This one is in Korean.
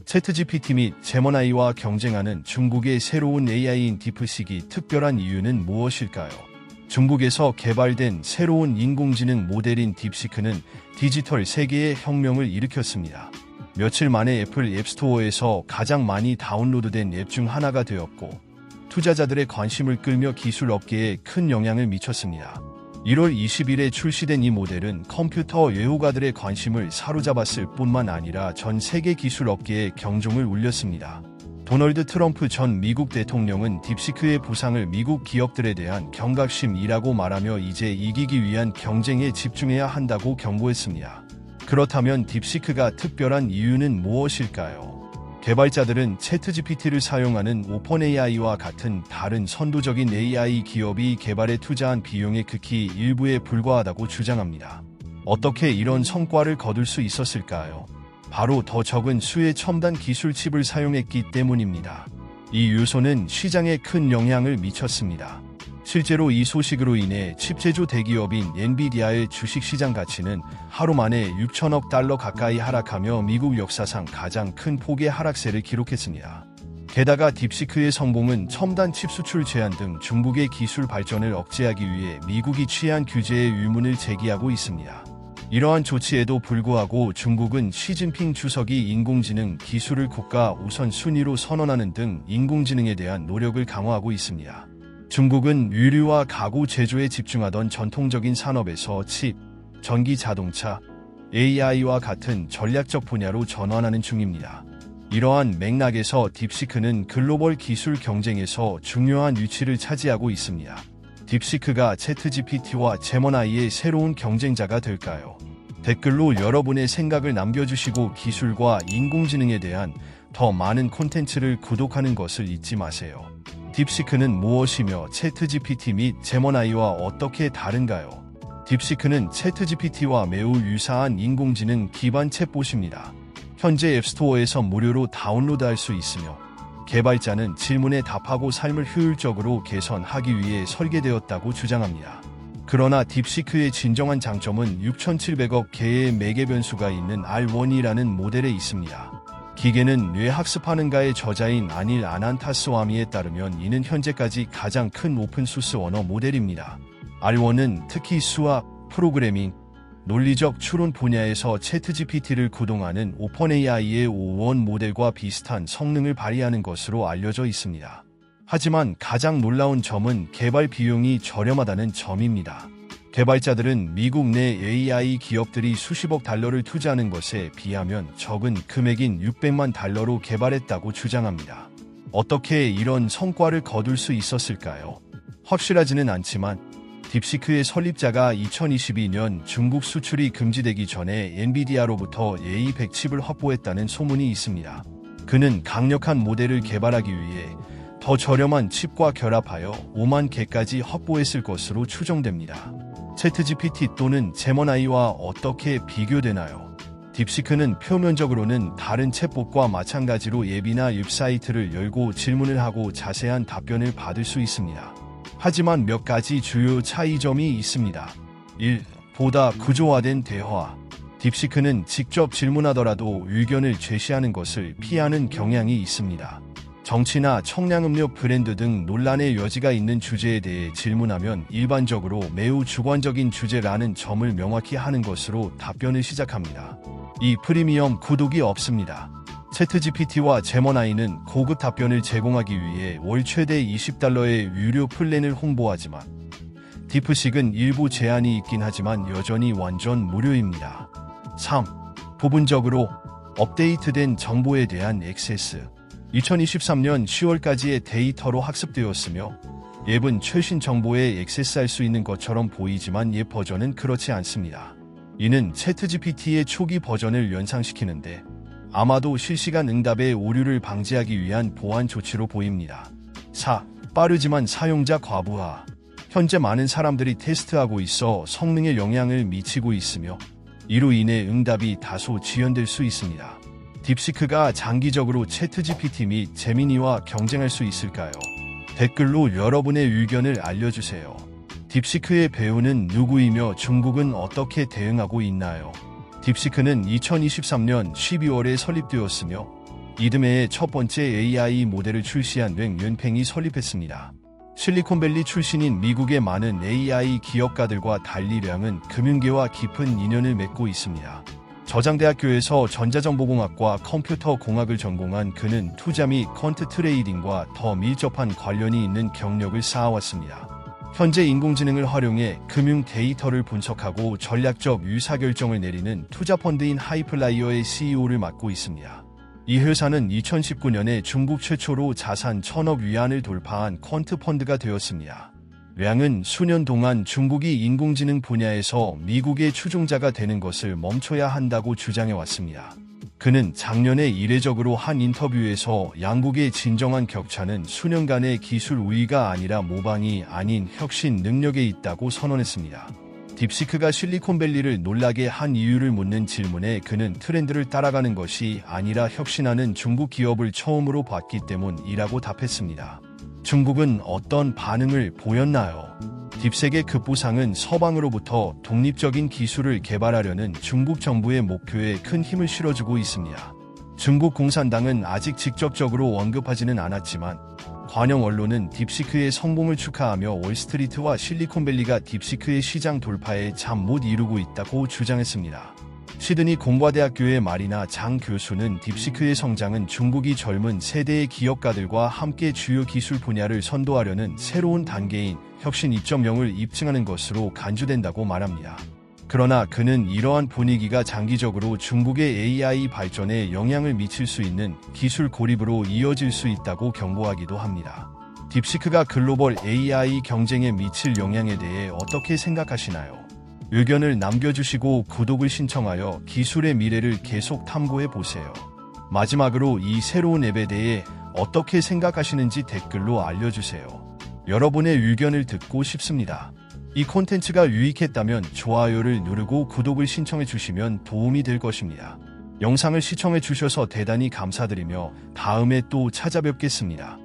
챗GPT 및 제머나이와 경쟁하는 중국의 새로운 AI인 딥시크가 특별한 이유는 무엇일까요? 중국에서 개발된 새로운 인공지능 모델인 딥시크는 디지털 세계의 혁명을 일으켰습니다. 며칠 만에 애플 앱스토어에서 가장 많이 다운로드된 앱 중 하나가 되었고, 투자자들의 관심을 끌며 기술 업계에 큰 영향을 미쳤습니다. 1월 20일에 출시된 이 모델은 컴퓨터 애호가들의 관심을 사로잡았을 뿐만 아니라 전 세계 기술 업계에 경종을 울렸습니다. 도널드 트럼프 전 미국 대통령은 딥시크의 부상을 미국 기업들에 대한 경각심이라고 말하며 이제 이기기 위한 경쟁에 집중해야 한다고 경고했습니다. 그렇다면 딥시크가 특별한 이유는 무엇일까요? 개발자들은 챗GPT를 사용하는 오픈AI와 같은 다른 선도적인 AI 기업이 개발에 투자한 비용의 극히 일부에 불과하다고 주장합니다. 어떻게 이런 성과를 거둘 수 있었을까요? 바로 더 적은 수의 첨단 기술 칩을 사용했기 때문입니다. 이 요소는 시장에 큰 영향을 미쳤습니다. 실제로 이 소식으로 인해 칩 제조 대기업인 엔비디아의 주식시장 가치는 하루 만에 6천억 달러 가까이 하락하며 미국 역사상 가장 큰 폭의 하락세를 기록했습니다. 게다가 딥시크의 성공은 첨단 칩 수출 제한 등 중국의 기술 발전을 억제하기 위해 미국이 취한 규제의 의문을 제기하고 있습니다. 이러한 조치에도 불구하고 중국은 시진핑 주석이 인공지능 기술을 국가 우선순위로 선언하는 등 인공지능에 대한 노력을 강화하고 있습니다. 중국은 의류와 가구 제조에 집중하던 전통적인 산업에서 칩, 전기 자동차, AI와 같은 전략적 분야로 전환하는 중입니다. 이러한 맥락에서 딥시크는 글로벌 기술 경쟁에서 중요한 위치를 차지하고 있습니다. 딥시크가 챗GPT와 제머나이의 새로운 경쟁자가 될까요? 댓글로 여러분의 생각을 남겨주시고 기술과 인공지능에 대한 더 많은 콘텐츠를 구독하는 것을 잊지 마세요. 딥시크는 무엇이며 챗GPT 및 제머나이와 어떻게 다른가요? 딥시크는 챗GPT와 매우 유사한 인공지능 기반 챗봇입니다. 현재 앱스토어에서 무료로 다운로드할 수 있으며 개발자는 질문에 답하고 삶을 효율적으로 개선하기 위해 설계되었다고 주장합니다. 그러나 딥시크의 진정한 장점은 6,700억 개의 매개 변수가 있는 R1이라는 모델에 있습니다. 기계는 뇌 학습하는가의 저자인 아닐 아난타스와미에 따르면 이는 현재까지 가장 큰 오픈소스 언어 모델입니다. R1은 특히 수학, 프로그래밍, 논리적 추론 분야에서 챗GPT를 구동하는 오픈AI의 O1 모델과 비슷한 성능을 발휘하는 것으로 알려져 있습니다. 하지만 가장 놀라운 점은 개발 비용이 저렴하다는 점입니다. 개발자들은 미국 내 AI 기업들이 수십억 달러를 투자하는 것에 비하면 적은 금액인 600만 달러로 개발했다고 주장합니다. 어떻게 이런 성과를 거둘 수 있었을까요? 확실하지는 않지만 딥시크의 설립자가 2022년 중국 수출이 금지되기 전에 엔비디아로부터 A100 칩을 확보했다는 소문이 있습니다. 그는 강력한 모델을 개발하기 위해 더 저렴한 칩과 결합하여 5만 개까지 확보했을 것으로 추정됩니다. 챗GPT 또는 제머나이와 어떻게 비교되나요? 딥시크는 표면적으로는 다른 챗봇과 마찬가지로 앱이나 웹사이트를 열고 질문을 하고 자세한 답변을 받을 수 있습니다. 하지만 몇 가지 주요 차이점이 있습니다. 1. 보다 구조화된 대화. 딥시크는 직접 질문하더라도 의견을 제시하는 것을 피하는 경향이 있습니다. 정치나 청량음료 브랜드 등 논란의 여지가 있는 주제에 대해 질문하면 일반적으로 매우 주관적인 주제라는 점을 명확히 하는 것으로 답변을 시작합니다. 이 프리미엄 구독이 없습니다. 챗GPT와 제머나이는 고급 답변을 제공하기 위해 월 최대 $20의 유료 플랜을 홍보하지만 딥시크는 일부 제한이 있긴 하지만 여전히 완전 무료입니다. 3. 부분적으로 업데이트된 정보에 대한 액세스. 2023년 10월까지의 데이터로 학습되었으며 앱은 최신 정보에 액세스할 수 있는 것처럼 보이지만 옛 버전은 그렇지 않습니다. 이는 챗GPT의 초기 버전을 연상시키는데 아마도 실시간 응답의 오류를 방지하기 위한 보안 조치로 보입니다. 4. 빠르지만 사용자 과부하. 현재 많은 사람들이 테스트하고 있어 성능에 영향을 미치고 있으며 이로 인해 응답이 다소 지연될 수 있습니다. 딥시크가 장기적으로 챗GPT 및 제미니와 경쟁할 수 있을까요? 댓글로 여러분의 의견을 알려주세요. 딥시크의 배우는 누구이며 중국은 어떻게 대응하고 있나요? 딥시크는 2023년 12월에 설립되었으며 이듬해에 첫 번째 AI 모델을 출시한 랭 윤팽이 설립했습니다. 실리콘밸리 출신인 미국의 많은 AI 기업가들과 달리 량은 금융계와 깊은 인연을 맺고 있습니다. 저장대학교에서 전자정보공학과 컴퓨터공학을 전공한 그는 투자 및 퀀트 트레이딩과 더 밀접한 관련이 있는 경력을 쌓아왔습니다. 현재 인공지능을 활용해 금융 데이터를 분석하고 전략적 의사결정을 내리는 투자펀드인 하이플라이어의 CEO를 맡고 있습니다. 이 회사는 2019년에 중국 최초로 자산 1,000억 위안을 돌파한 퀀트 펀드가 되었습니다. 량은 수년 동안 중국이 인공지능 분야에서 미국의 추종자가 되는 것을 멈춰야 한다고 주장해왔습니다. 그는 작년에 이례적으로 한 인터뷰에서 양국의 진정한 격차는 수년간의 기술 우위가 아니라 모방이 아닌 혁신 능력에 있다고 선언했습니다. 딥시크가 실리콘밸리를 놀라게 한 이유를 묻는 질문에 그는 트렌드를 따라가는 것이 아니라 혁신하는 중국 기업을 처음으로 봤기 때문이라고 답했습니다. 중국은 어떤 반응을 보였나요? 딥색의 급부상은 서방으로부터 독립적인 기술을 개발하려는 중국 정부의 목표에 큰 힘을 실어주고 있습니다. 중국 공산당은 아직 직접적으로 언급하지는 않았지만 관영 언론은 딥시크의 성공을 축하하며 월스트리트와 실리콘밸리가 딥시크의 시장 돌파에 잠 못 이루고 있다고 주장했습니다. 시드니 공과대학교의 마리나 장 교수는 딥시크의 성장은 중국이 젊은 세대의 기업가들과 함께 주요 기술 분야를 선도하려는 새로운 단계인 혁신 2.0을 입증하는 것으로 간주된다고 말합니다. 그러나 그는 이러한 분위기가 장기적으로 중국의 AI 발전에 영향을 미칠 수 있는 기술 고립으로 이어질 수 있다고 경고하기도 합니다. 딥시크가 글로벌 AI 경쟁에 미칠 영향에 대해 어떻게 생각하시나요? 의견을 남겨주시고 구독을 신청하여 기술의 미래를 계속 탐구해 보세요. 마지막으로 이 새로운 앱에 대해 어떻게 생각하시는지 댓글로 알려주세요. 여러분의 의견을 듣고 싶습니다. 이 콘텐츠가 유익했다면 좋아요를 누르고 구독을 신청해 주시면 도움이 될 것입니다. 영상을 시청해 주셔서 대단히 감사드리며 다음에 또 찾아뵙겠습니다.